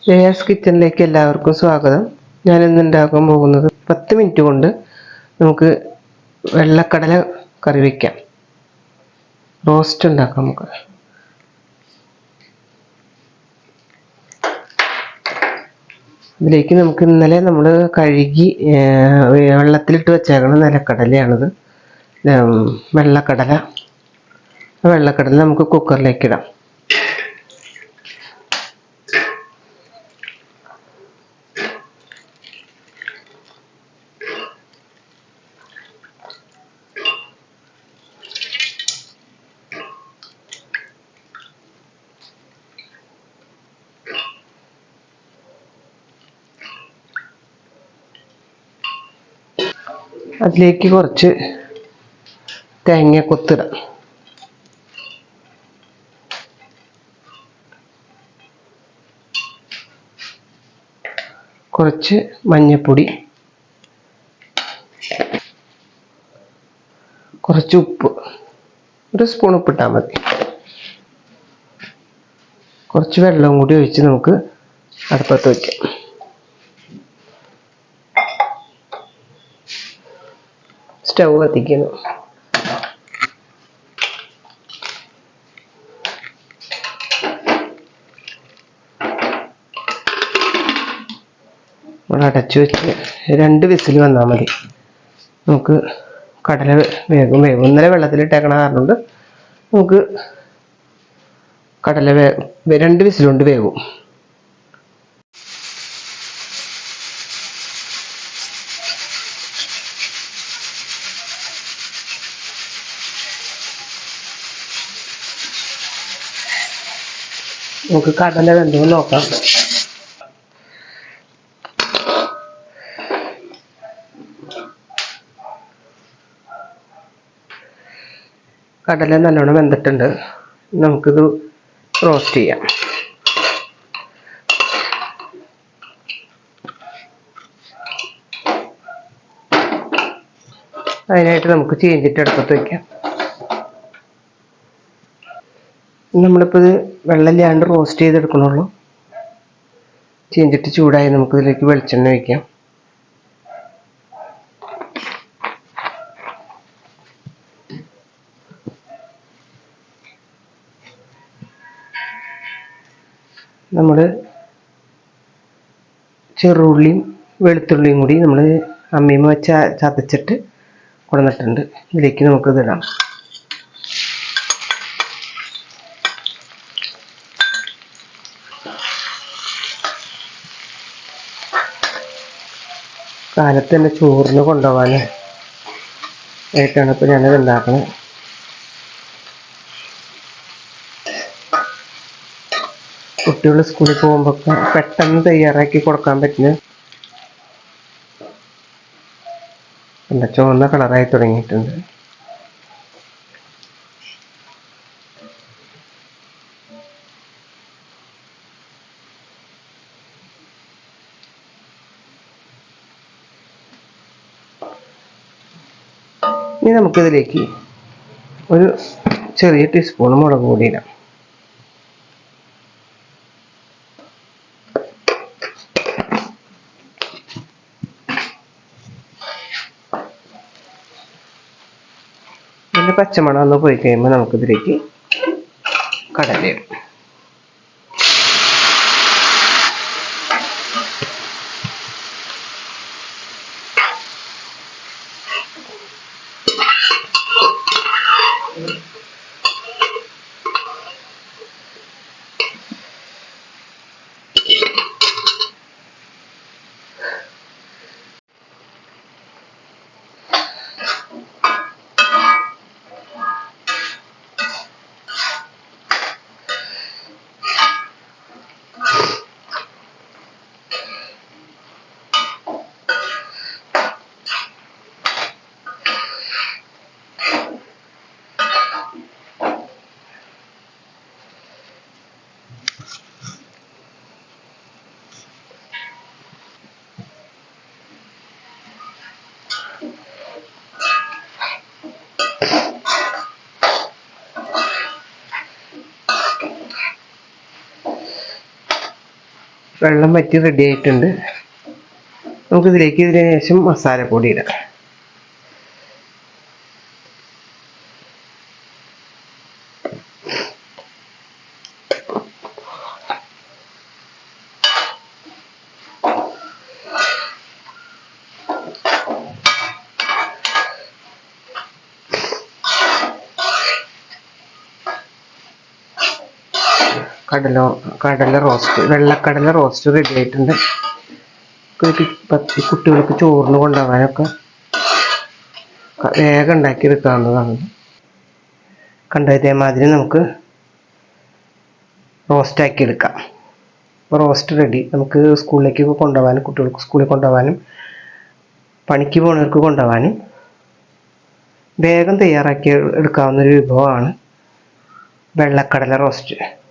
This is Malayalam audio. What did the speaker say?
ജയാസ് കിച്ചണിലേക്ക് എല്ലാവർക്കും സ്വാഗതം. ഞാനിന്ന് ഉണ്ടാക്കാൻ പോകുന്നത് 10 മിനിറ്റ് കൊണ്ട് നമുക്ക് വെള്ളക്കടല കറി വയ്ക്കാം. റോസ്റ്റ് ഉണ്ടാക്കാം നമുക്ക്. ഇതിലേക്ക് നമുക്ക് ഇന്നലെ നമ്മൾ കഴുകി വെള്ളത്തിലിട്ട് വെച്ചേക്കണം നിലക്കടലയാണിത്. വെള്ളക്കടല നമുക്ക് കുക്കറിലേക്ക് ഇടാം. അതിലേക്ക് കുറച്ച് തേങ്ങ കൊത്തിടാം. കുറച്ച് മഞ്ഞൾപ്പൊടി, കുറച്ച് ഉപ്പ്, 1 സ്പൂൺ ഉപ്പിട്ടാൽ മതി. കുറച്ച് വെള്ളം കൂടി ഒഴിച്ച് നമുക്ക് അടുപ്പത്ത് വയ്ക്കാം. സ്റ്റൗ കത്തിക്കുന്നു. അടച്ചു വെച്ച് 2 വിസിൽ വന്നാൽ മതി. നമുക്ക് കടല വേഗം. ഇന്നലെ വെള്ളത്തിലിട്ടേക്കണ കാരണം കൊണ്ട് നമുക്ക് കടല 2 വിസിൽ കൊണ്ട് വേവും. നമുക്ക് കടല വെന്തോ നോക്കാം. കടല നല്ലോണം വെന്തിട്ടുണ്ട്. നമുക്കിത് റോസ്റ്റ് ചെയ്യാം. അതിനായിട്ട് നമുക്ക് ചീഞ്ചിട്ട് അടുപ്പത്ത് വയ്ക്കാം. നമ്മളിപ്പോൾ ഇത് വെള്ളമില്ലാണ്ട് റോസ്റ്റ് ചെയ്തെടുക്കണുള്ളൂ. ചീഞ്ചിട്ട് ചൂടായി നമുക്കിതിലേക്ക് വെളിച്ചെണ്ണ ഒഴിക്കാം. നമ്മൾ ചെറുള്ളിയും വെളുത്തുള്ളിയും കൂടി നമ്മൾ അമ്മിയിൽ വെച്ച് ചതച്ചിട്ട് കൊണ്ടുവന്നിട്ടുണ്ട്. ഇതിലേക്ക് നമുക്കിതിടാം. കാലത്ത് തന്നെ ചോറിന് കൊണ്ടുപോകാൻ ആയിട്ടാണ് ഇപ്പോൾ ഞാനത് ഉണ്ടാക്കുന്നത്. കുട്ടികൾ സ്കൂളിൽ പോകുമ്പോൾ പെട്ടെന്ന് തയ്യാറാക്കി കൊടുക്കാൻ പറ്റുന്ന നല്ല ചുവന്ന കളറായി തുടങ്ങിയിട്ടുണ്ട്. ഇനി നമുക്കിതിലേക്ക് ഒരു ചെറിയ ടീസ്പൂൺ മുളക് പൊടി ഇടാം. ഇതിൻ്റെ പച്ചമണം ഒന്ന് പോയി കഴിയുമ്പോൾ നമുക്കിതിലേക്ക് കടലയിടും. വെള്ളം വറ്റി റെഡി ആയിട്ടുണ്ട്. നമുക്കിതിലേക്ക് ഇതിന് ശേഷം മസാലപ്പൊടി ഇടാം. കടല റോസ്റ്റ്, വെള്ളക്കടല റോസ്റ്റ് റെഡി ആയിട്ടുണ്ട്. കുട്ടികൾക്ക് ചോറിന് കൊണ്ടുപോകാനൊക്കെ വേഗം ഉണ്ടാക്കിയെടുക്കാവുന്നതാണ്. ഇതേമാതിരി നമുക്ക് റോസ്റ്റാക്കി എടുക്കാം. അപ്പോൾ റോസ്റ്റ് റെഡി. നമുക്ക് സ്കൂളിലേക്ക് കൊണ്ടുപോകാനും, കുട്ടികൾക്ക് സ്കൂളിൽ കൊണ്ടുപോകാനും, പണിക്ക് പോകുന്നവർക്ക് കൊണ്ടുപോകാനും വേഗം തയ്യാറാക്കി എടുക്കാവുന്നൊരു വിഭവമാണ് വെള്ളക്കടല റോസ്റ്റ്.